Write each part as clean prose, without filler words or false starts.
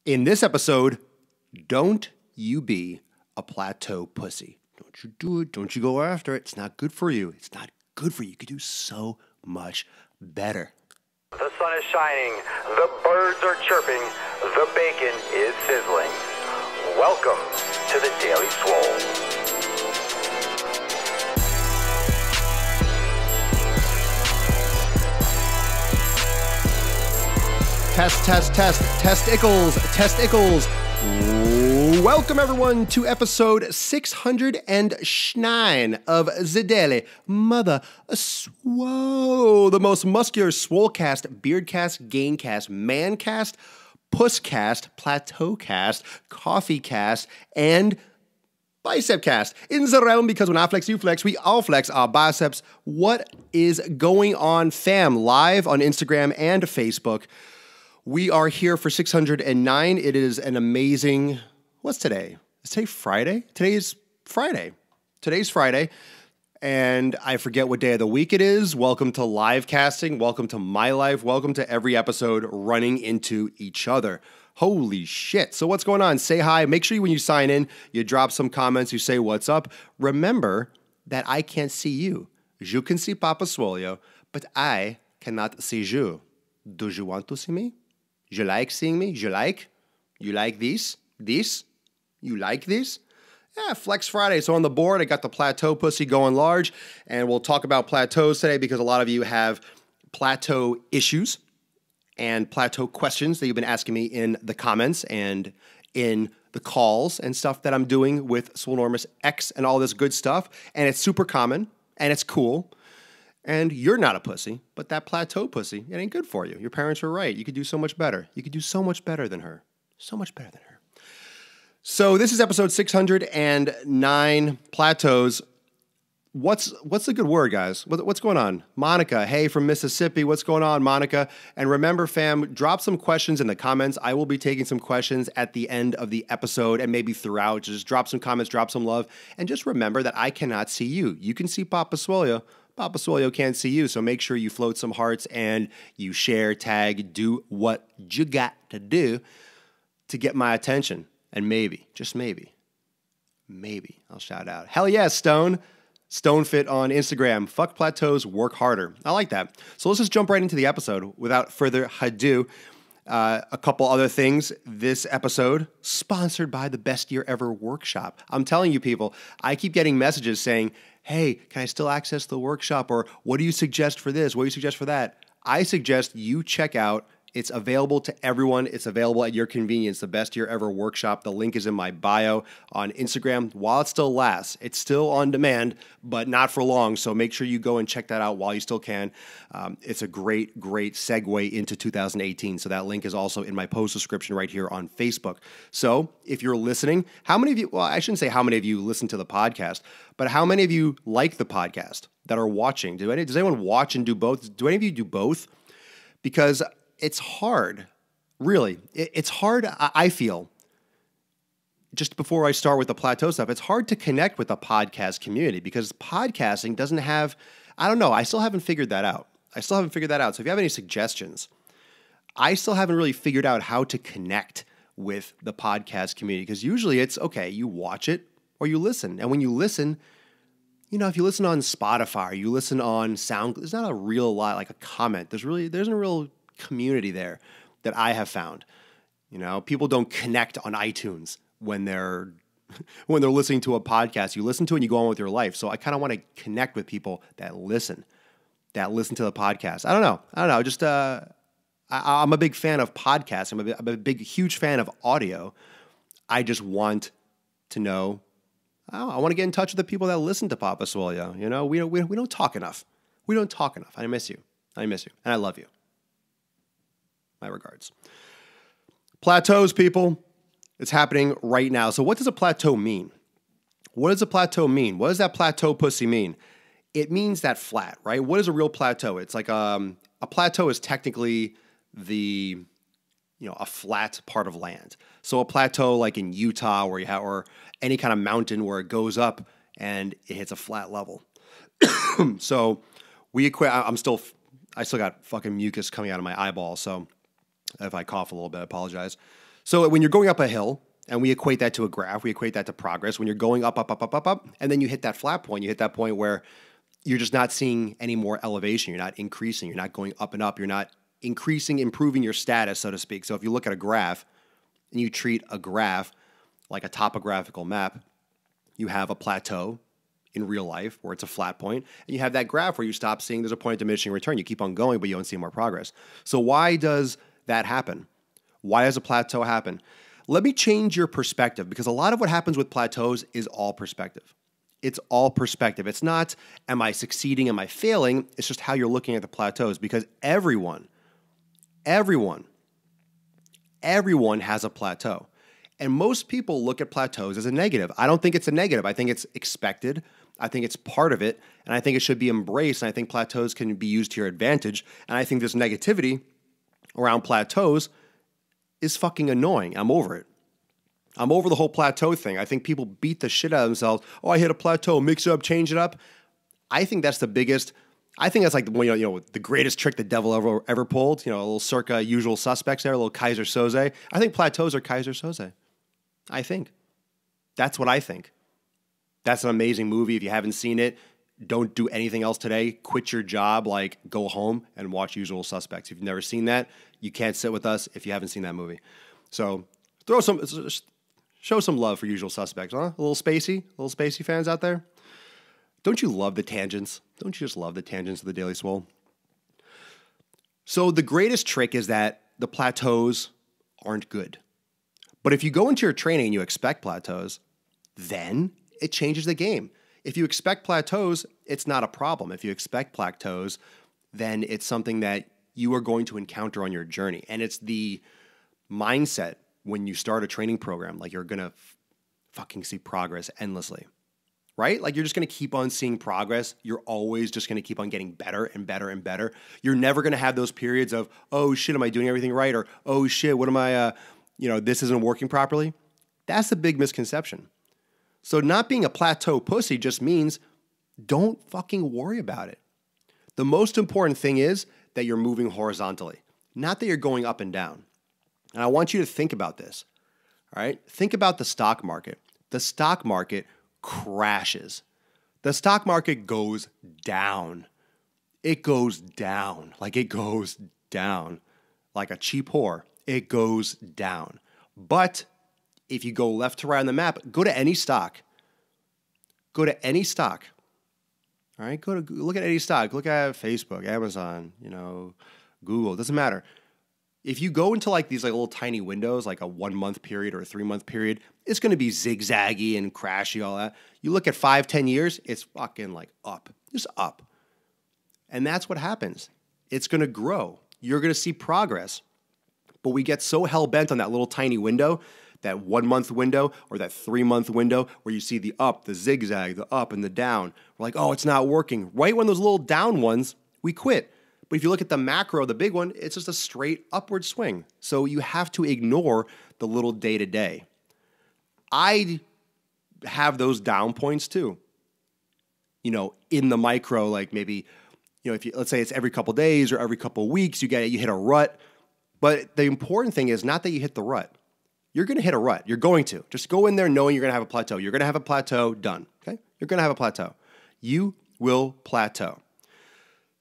In this episode, don't you be a plateau pussy. Don't you do it. Don't you go after it. It's not good for you. It's not good for you. You could do so much better. The sun is shining. The birds are chirping. The bacon is sizzling. Welcome to the Daily Swole. Testicles. Welcome everyone to episode 609 of the Daily Mother Swole, the most muscular swolecast, beardcast, gaincast, mancast, pusscast, plateaucast, coffeecast, and bicepcast in the realm, because when I flex, you flex, we all flex our biceps. What is going on, fam? Live on Instagram and Facebook. We are here for 609. It is an amazing, what's today? Is today Friday? Today's Friday, and I forget what day of the week it is. Welcome to live casting. Welcome to my life. Welcome to every episode running into each other. Holy shit. So what's going on? Say hi. Make sure when you sign in, you drop some comments, you say what's up. Remember that I can't see you. Je can see Papa Swolio, but I cannot see you. Do you want to see me? You like seeing me? You like these? You like these? Yeah, Flex Friday. So on the board, I got the plateau pussy going large, and we'll talk about plateaus today because a lot of you have plateau issues and plateau questions that you've been asking me in the comments and in the calls and stuff that I'm doing with Swolenormous X and all this good stuff. And it's super common, and it's cool. And you're not a pussy, but that plateau pussy, it ain't good for you. Your parents were right. You could do so much better. You could do so much better than her. So much better than her. So this is episode 609, plateaus. What's the good word, guys? What's going on? Monica, hey, from Mississippi. What's going on, Monica? And remember, fam, drop some questions in the comments. I will be taking some questions at the end of the episode and maybe throughout. Just drop some comments, drop some love. And just remember that I cannot see you. You can see Papa Swolio. Papa Swolio can't see you, so make sure you float some hearts and you share, tag, do what you got to do to get my attention. And maybe, just maybe, I'll shout out. Hell yeah, Stone. StoneFit on Instagram. Fuck plateaus, work harder. I like that. So let's just jump right into the episode without further ado. A couple other things. This episode, sponsored by the Best Year Ever Workshop. I'm telling you, people, I keep getting messages saying, hey, can I still access the workshop? Or what do you suggest for this? What do you suggest for that? I suggest you check out. It's available to everyone. It's available at your convenience. The Best Year Ever Workshop. The link is in my bio on Instagram. While it still lasts, it's still on demand, but not for long. So make sure you go and check that out while you still can. It's a great segue into 2018. So that link is also in my post description right here on Facebook. So if you're listening, how many of you, well, I shouldn't say how many of you listen to the podcast, but how many of you like the podcast that are watching? Does anyone watch and do both? Do any of you do both? Because it's hard, really. It's hard, I feel, just before I start with the plateau stuff, it's hard to connect with the podcast community because podcasting doesn't have, I don't know, I still haven't figured that out. So if you have any suggestions, I still haven't really figured out how to connect with the podcast community because usually it's, okay, you watch it or you listen. And when you listen, you know, if you listen on Spotify or you listen on Sound, there's not a real lot, like a comment. There's a real community there that I have found. You know, people don't connect on iTunes when they're listening to a podcast. You listen to it and you go on with your life. So I kind of want to connect with people that listen to the podcast. I don't know. Just I'm a big fan of podcasts. I'm a big, huge fan of audio. I just want to know. I want to get in touch with the people that listen to Papa Swolio. You know, we don't talk enough. I miss you, and I love you. My regards. Plateaus, people. It's happening right now. So what does a plateau mean? What does a plateau mean? What does that plateau pussy mean? It means that flat, right? What is a real plateau? It's like a plateau is technically a flat part of land. So a plateau like in Utah where you have, or any kind of mountain where it goes up and it hits a flat level. So I still got fucking mucus coming out of my eyeball. So if I cough a little bit, I apologize. So when you're going up a hill, and we equate that to a graph, we equate that to progress. When you're going up, up, up, up, up, up, and then you hit that flat point, you hit that point where you're just not seeing any more elevation. You're not increasing. You're not going up and up. You're not increasing, improving your status, so to speak. So if you look at a graph and you treat a graph like a topographical map, you have a plateau in real life where it's a flat point, and you have that graph where you stop seeing there's a point of diminishing return. You keep on going, but you don't see more progress. So why does that happen? Why does a plateau happen? Let me change your perspective, because a lot of what happens with plateaus is all perspective. It's all perspective. It's not, am I succeeding, am I failing? It's just how you're looking at the plateaus, because everyone has a plateau. And most people look at plateaus as a negative. I don't think it's a negative. I think it's expected. I think it's part of it. And I think it should be embraced. And I think plateaus can be used to your advantage. And I think this negativity around plateaus is fucking annoying. I'm over it. I'm over the whole plateau thing. I think people beat the shit out of themselves. Oh, I hit a plateau, mix it up, change it up. I think that's the biggest. I think that's like the greatest trick the devil ever pulled. A little circa Usual Suspects there, a little Kaiser Soze. I think plateaus are Kaiser Soze. I think. That's what I think. That's an amazing movie. If you haven't seen it, don't do anything else today. Quit your job, go home and watch Usual Suspects. If you've never seen that, you can't sit with us if you haven't seen that movie. So show some love for Usual Suspects, huh? A little spacey fans out there. Don't you love the tangents? Don't you just love the tangents of the Daily Swole? So the greatest trick is that the plateaus aren't good. But if you go into your training and you expect plateaus, then it changes the game. If you expect plateaus, it's not a problem. If you expect plateaus, then it's something that you are going to encounter on your journey. And it's the mindset when you start a training program, you're going to fucking see progress endlessly, right? You're just going to keep on seeing progress. You're always just going to keep on getting better and better and better. You're never going to have those periods of, oh shit, am I doing everything right? Or, oh shit, what am I, this isn't working properly. That's a big misconception. So not being a plateau pussy just means don't fucking worry about it. The most important thing is that you're moving horizontally, not that you're going up and down. And I want you to think about this, all right? Think about the stock market. The stock market crashes. The stock market goes down. It goes down. It goes down. Like a cheap whore. It goes down. But if you go left to right on the map, go to any stock. Go to any stock. All right? Look at any stock. Look at Facebook, Amazon, Google. It doesn't matter. If you go into these little tiny windows, a 1 month period or a 3 month period, it's going to be zigzaggy and crashy, all that. You look at 5-10 years, it's fucking up, just up. And that's what happens. It's going to grow. You're going to see progress. But we get so hell-bent on that little tiny window, that 1 month window or that 3 month window where you see the up, the zigzag, the up and the down. We're like, oh, it's not working. Right when those little down ones, we quit. But if you look at the macro, the big one, it's just a straight upward swing. So you have to ignore the little day-to-day. I have those down points too. In the micro, maybe, if you, let's say it's every couple days or every couple weeks, you hit a rut. But the important thing is not that you hit the rut. You're going to hit a rut. You're going to. Just go in there knowing you're going to have a plateau. You're going to have a plateau, done. Okay? You're going to have a plateau. You will plateau.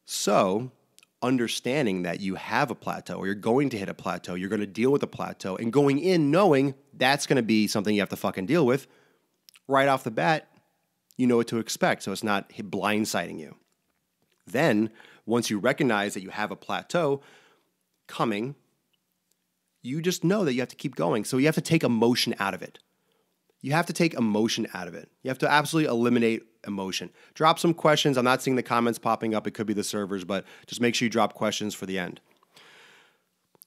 So understanding that you have a plateau or you're going to hit a plateau, you're going to deal with a plateau, and going in knowing that's going to be something you have to fucking deal with, right off the bat, you know what to expect. So it's not blindsiding you. Then, once you recognize that you have a plateau coming, you just know that you have to keep going. So you have to take emotion out of it. You have to take emotion out of it. You have to absolutely eliminate emotion. Drop some questions. I'm not seeing the comments popping up. It could be the servers, but just make sure you drop questions for the end.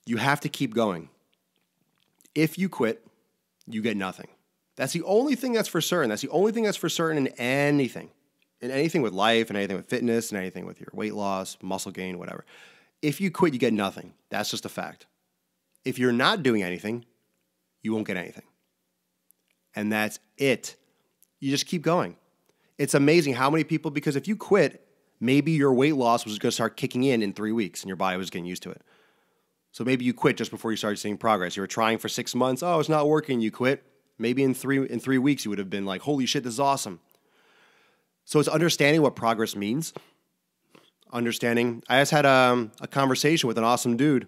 You have to keep going. If you quit, you get nothing. That's the only thing that's for certain. That's the only thing that's for certain in anything. In anything with life, and anything with fitness, and anything with your weight loss, muscle gain, whatever. If you quit, you get nothing. That's just a fact. If you're not doing anything, you won't get anything. And that's it. You just keep going. It's amazing how many people, because if you quit, maybe your weight loss was going to start kicking in 3 weeks and your body was getting used to it. So maybe you quit just before you started seeing progress. You were trying for 6 months. Oh, it's not working. You quit. Maybe in 3 weeks, you would have been like, holy shit, this is awesome. So it's understanding what progress means. Understanding. I just had a conversation with an awesome dude,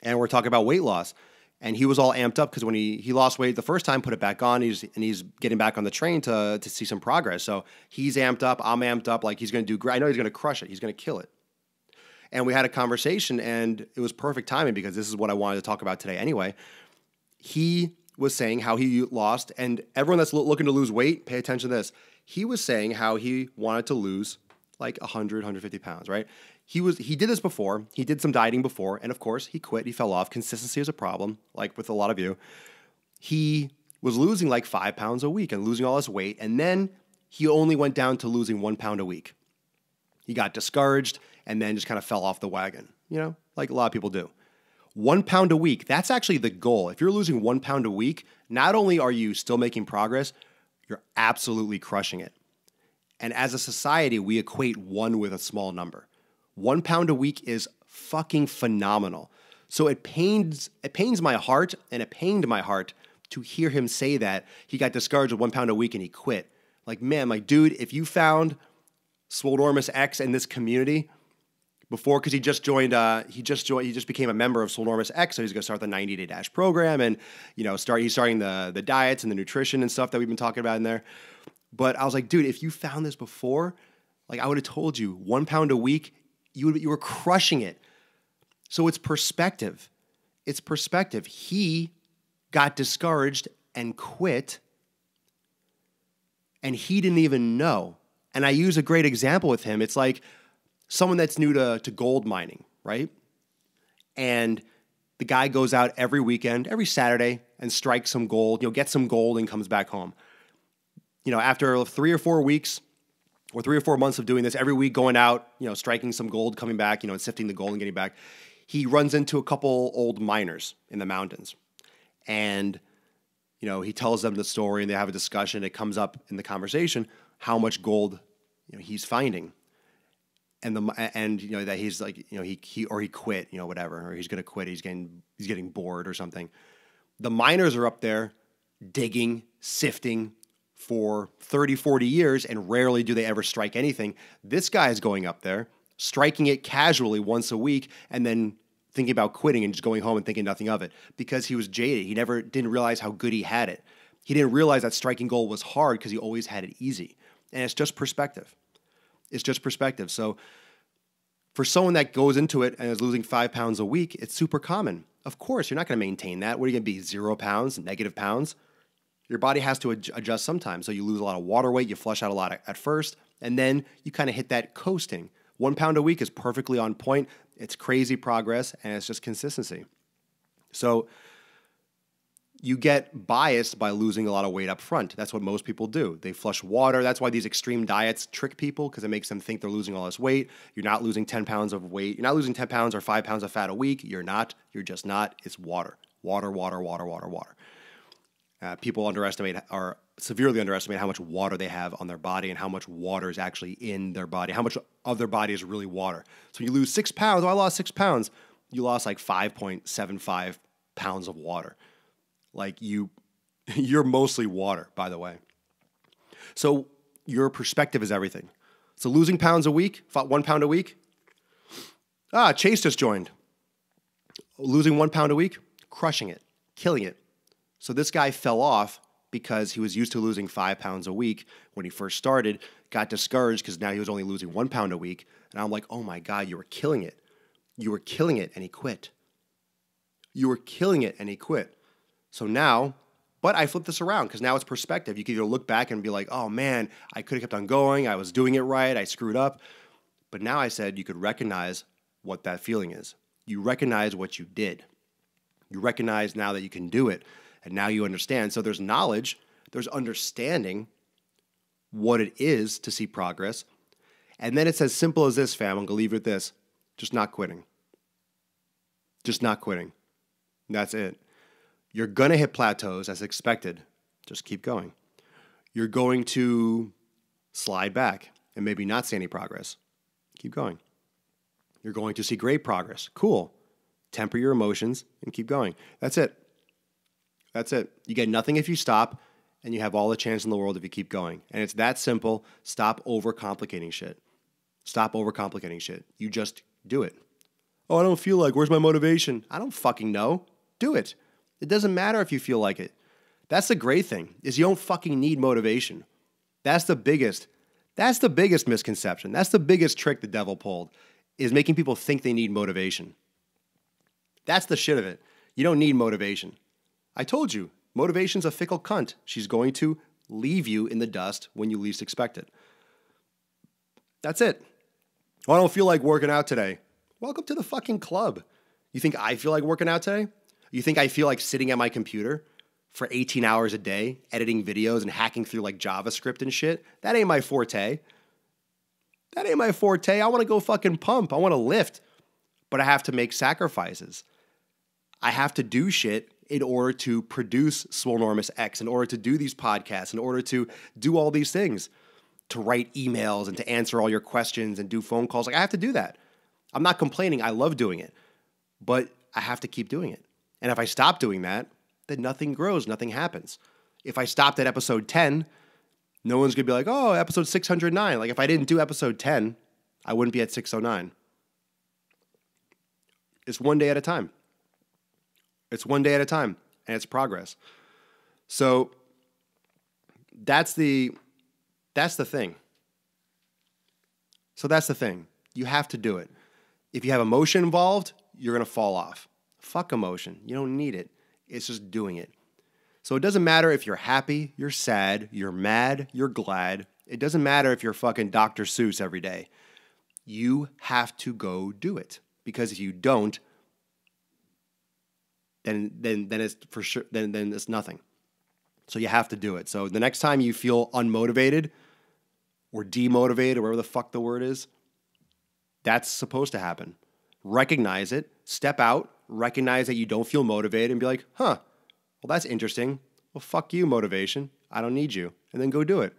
and we're talking about weight loss. And he was all amped up because when he lost weight the first time, put it back on, he's getting back on the train to see some progress. So he's amped up, I'm amped up, like he's going to do great. I know he's going to crush it. He's going to kill it. And we had a conversation, and it was perfect timing because this is what I wanted to talk about today anyway. He was saying how he lost, and everyone that's looking to lose weight, pay attention to this. He was saying how he wanted to lose like 100, 150 pounds, right? He did this before. He did some dieting before, and of course, he quit. He fell off. Consistency is a problem, like with a lot of you. He was losing like 5 pounds a week and losing all his weight, and then he only went down to losing 1 pound a week. He got discouraged and then just kind of fell off the wagon, like a lot of people do. 1 pound a week, that's actually the goal. If you're losing 1 pound a week, not only are you still making progress, you're absolutely crushing it. And as a society, we equate 1 with a small number. 1 pound a week is fucking phenomenal. So it pains my heart, and it pained my heart to hear him say that he got discouraged with 1 pound a week and he quit. Like, man, dude, if you found Swolenormous X in this community before, because he just became a member of Swolenormous X, so he's going to start the 90-day dash program, and he's starting the diets and the nutrition and stuff that we've been talking about in there. But I was like, dude, if you found this before, like I would have told you, 1 pound a week, you were crushing it. So it's perspective. It's perspective. He got discouraged and quit, and he didn't even know. And I use a great example with him. It's like someone that's new to gold mining, right? And the guy goes out every weekend, every Saturday, and strikes some gold, gets some gold and comes back home. After 3 or 4 weeks or 3 or 4 months of doing this, every week going out, striking some gold, coming back, and sifting the gold and getting back, he runs into a couple old miners in the mountains. And, he tells them the story and they have a discussion. It comes up in the conversation how much gold, he's finding. And that he's like, he quit, whatever, or he's going to quit. He's getting bored or something. The miners are up there digging, sifting for 30, 40 years, and rarely do they ever strike anything. This guy is going up there, striking it casually once a week, and then thinking about quitting and just going home and thinking nothing of it because he was jaded. He didn't realize how good he had it. He didn't realize that striking gold was hard because he always had it easy. And it's just perspective. It's just perspective. So for someone that goes into it and is losing 5 pounds a week, it's super common. Of course, you're not going to maintain that. What are you going to be, 0 pounds, negative pounds? Your body has to adjust sometimes. So you lose a lot of water weight, you flush out a lot at first, and then you kind of hit that coasting. 1 pound a week is perfectly on point. It's crazy progress, and it's just consistency. So you get biased by losing a lot of weight up front. That's what most people do. They flush water. That's why these extreme diets trick people because it makes them think they're losing all this weight. You're not losing 10 pounds of weight. You're not losing 10 pounds or 5 pounds of fat a week. You're not. You're just not. It's water. Water, water, water, water, water. People severely underestimate how much water they have on their body and how much water is actually in their body, how much of their body is really water. So you lose 6 pounds. Oh, I lost 6 pounds. You lost like 5.75 pounds of water. Like you're mostly water, by the way. So your perspective is everything. So losing pounds a week, 1 pound a week. Chase just joined. Losing 1 pound a week, crushing it, killing it. So this guy fell off because he was used to losing 5 pounds a week when he first started, got discouraged because now he was only losing 1 pound a week. And I'm like, oh my God, you were killing it. You were killing it, and he quit. You were killing it, and he quit. So now, but I flipped this around because now it's perspective. You can either look back and be like, oh man, I could have kept on going. I was doing it right. I screwed up. But now I said you could recognize what that feeling is. You recognize what you did. You recognize now that you can do it. And now you understand. So there's knowledge, there's understanding what it is to see progress. And then it's as simple as this, fam. I'm going to leave you with this. Just not quitting. Just not quitting. That's it. You're going to hit plateaus as expected. Just keep going. You're going to slide back and maybe not see any progress. Keep going. You're going to see great progress. Cool. temper your emotions, and keep going. That's it. That's it. You get nothing if you stop, and you have all the chance in the world if you keep going. And it's that simple. Stop overcomplicating shit. Stop overcomplicating shit. You just do it. Oh, I don't feel like, where's my motivation? I don't fucking know. Do it. It doesn't matter if you feel like it. That's the great thing, is you don't fucking need motivation. That's the biggest misconception. That's the biggest trick the devil pulled, is making people think they need motivation. That's the shit of it. You don't need motivation. I told you, motivation's a fickle cunt. She's going to leave you in the dust when you least expect it. That's it. Oh, I don't feel like working out today. Welcome to the fucking club. You think I feel like working out today? You think I feel like sitting at my computer for 18 hours a day, editing videos and hacking through like JavaScript and shit? That ain't my forte. That ain't my forte. I want to go fucking pump. I want to lift. But I have to make sacrifices. I have to do shit in order to produce Swolenormous X, in order to do these podcasts, in order to do all these things, to write emails and to answer all your questions and do phone calls. Like, I have to do that. I'm not complaining. I love doing it. But I have to keep doing it. And if I stop doing that, then nothing grows, nothing happens. If I stopped at episode 10, no one's going to be like, oh, episode 609. Like, if I didn't do episode 10, I wouldn't be at 609. It's one day at a time. It's one day at a time, and it's progress. So that's the thing. So that's the thing. You have to do it. If you have emotion involved, you're going to fall off. Fuck emotion. You don't need it. It's just doing it. So it doesn't matter if you're happy, you're sad, you're mad, you're glad. It doesn't matter if you're fucking Dr. Seuss every day. You have to go do it. Because if you don't, then it's for sure, then it's nothing. So you have to do it. So the next time you feel unmotivated or demotivated or whatever the fuck the word is, that's supposed to happen. Recognize it, step out, recognize that you don't feel motivated and be like, well, that's interesting. Well, fuck you, motivation. I don't need you. And then go do it.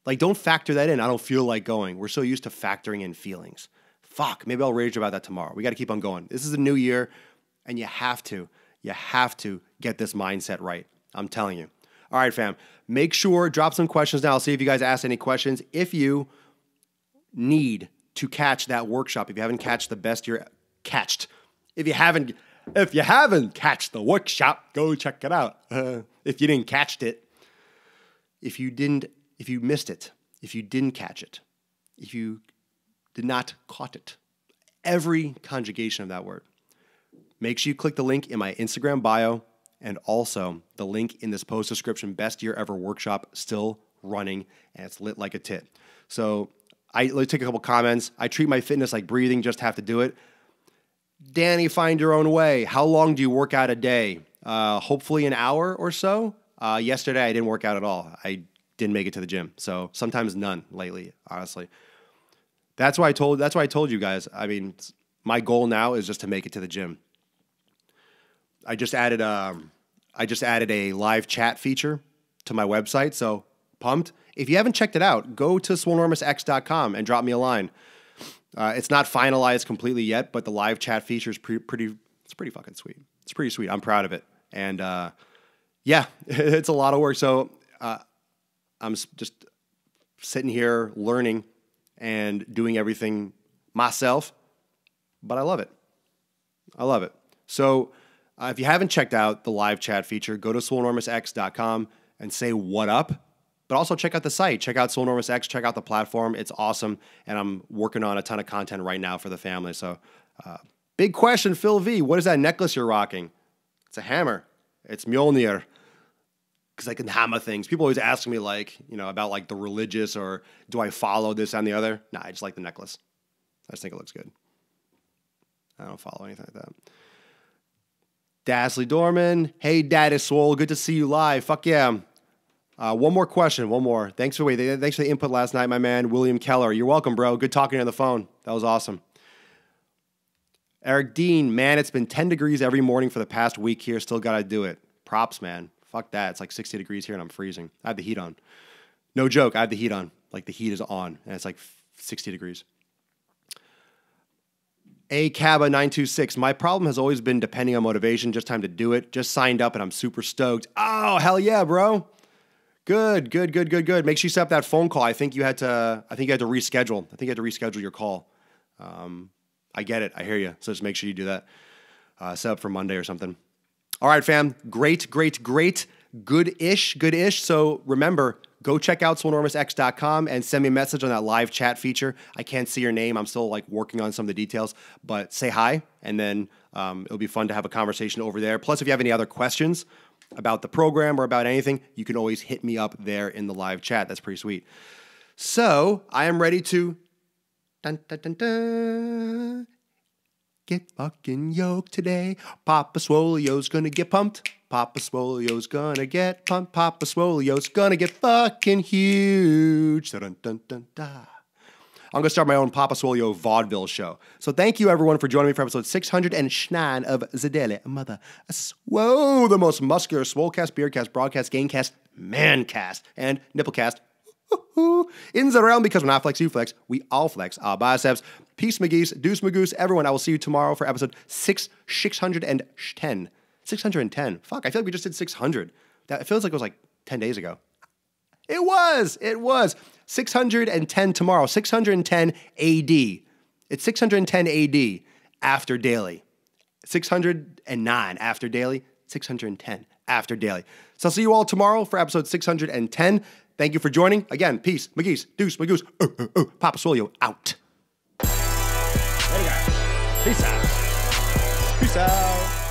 Like, don't factor that in. I don't feel like going. We're so used to factoring in feelings. Fuck, maybe I'll rage about that tomorrow. We got to keep on going. This is a new year, and you have to get this mindset right. I'm telling you. All right, fam. Make sure, drop some questions now. I'll see if you guys ask any questions. If you need to catch that workshop, if you haven't catched the best year catched, if you haven't catched the workshop, go check it out. If you didn't catch it, if you missed it, if you didn't catch it, if you did not caught it, every conjugation of that word, make sure you click the link in my Instagram bio and also the link in this post description. Best year ever workshop still running, and it's lit like a tit. So let's take a couple comments. I treat my fitness like breathing, just have to do it. Danny, find your own way. How long do you work out a day? Hopefully an hour or so. Yesterday I didn't work out at all. I didn't make it to the gym. So sometimes none lately, honestly. That's why I told you guys. I mean, my goal now is just to make it to the gym. I just added a live chat feature to my website, so pumped. If you haven't checked it out, go to swolenormousx.com and drop me a line. It's not finalized completely yet, but the live chat feature is pretty fucking sweet. It's pretty sweet. I'm proud of it. And yeah, it's a lot of work. So I'm just sitting here learning and doing everything myself, but I love it. I love it. So if you haven't checked out the live chat feature, go to swolenormousx.com and say what up. But also check out the site. Check out Swolenormous X. Check out the platform. It's awesome. And I'm working on a ton of content right now for the family. So big question, Phil V. What is that necklace you're rocking? It's a hammer. It's Mjolnir. Because I can hammer things. People always ask me about like the religious or do I follow this and the other? Nah, I just like the necklace. I just think it looks good. I don't follow anything like that. Dasley Dorman. Hey, Daddy Swole. Good to see you live. Fuck yeah. One more question. Thanks for the input last night, my man. William Keller. You're welcome, bro. Good talking to you on the phone. That was awesome. Eric Dean. Man, it's been 10 degrees every morning for the past week here. Still got to do it. Props, man. Fuck that. It's like 60 degrees here and I'm freezing. I have the heat on. No joke. I have the heat on. Like the heat is on and it's like 60 degrees. ACABA926. My problem has always been depending on motivation, just time to do it. Just signed up and I'm super stoked. Oh, hell yeah, bro. Good. Make sure you set up that phone call. I think you had to reschedule. I think you had to reschedule your call. I get it. I hear you. So just make sure you do that. Set up for Monday or something. All right, fam. Great. Good-ish. So remember, go check out Swolenormousx.com and send me a message on that live chat feature. I can't see your name. I'm still working on some of the details, but say hi, and then it'll be fun to have a conversation over there. Plus, if you have any other questions about the program or about anything, you can always hit me up there in the live chat. That's pretty sweet. So I am ready to get fucking yoked today. Papa Swoleo's gonna get pumped. Papa Swoleo's gonna get pumped. Papa Swoleo's gonna get fucking huge. Dun-dun-dun-dun. I'm going to start my own Papa Swoleo vaudeville show. So thank you, everyone, for joining me for episode 609 of the Daily Mother Swole, the most muscular Swolecast, Beardcast, Broadcast, Gamecast, Mancast, and Nipplecast in the realm, because when I flex, you flex, we all flex our biceps. Peace, McGee's, deuce, Magoose, everyone. I will see you tomorrow for episode 610. 610. Fuck, I feel like we just did 600. It feels like it was 10 days ago. It was. 610 tomorrow. 610 AD. It's 610 AD after daily. 609 after daily. 610 after daily. So I'll see you all tomorrow for episode 610. Thank you for joining. Again, peace, McGee's, deuce, Magoose, Papa Swoleo out. There you go. Peace out.